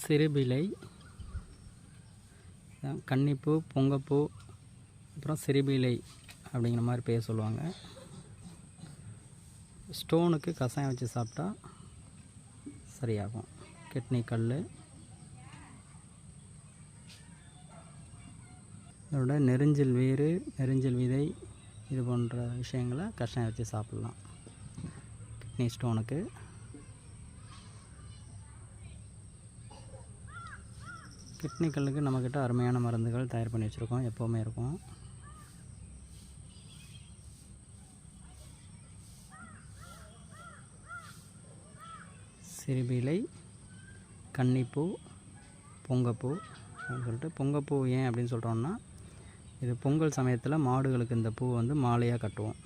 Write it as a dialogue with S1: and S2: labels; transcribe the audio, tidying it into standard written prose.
S1: சிறுபிலை, கன்னிப்பூ, பொங்கப்பூ, அப்புறம் சிறுபிலை அப்படிங்கிற மாதிரி பேர் சொல்லுவாங்க. ஸ்டோனுக்கு கஷாயம் வச்சு சாப்பிட்டா சரியாகும். கிட்னி கல், இதோட நெரிஞ்சில் வேறு, நெரிஞ்சில் விதை, இது போன்ற விஷயங்களை கஷாயம் வச்சு சாப்பிட்லாம் கிட்னி ஸ்டோனுக்கு. கிட்னி கல்லுக்கு நம்மக்கிட்ட அருமையான மருந்துகள் தயார் பண்ணி வச்சுருக்கோம், எப்போவுமே இருக்கும். சிறுபிலை, கன்னிப்பூ, பொங்கப்பூ அப்படின்னு சொல்லிட்டு, பொங்கப்பூ ஏன் அப்படின்னு சொல்கிறோன்னா, இது பொங்கல் சமயத்தில் மாடுகளுக்கு இந்த பூ வந்து மாலையாக கட்டுவோம்.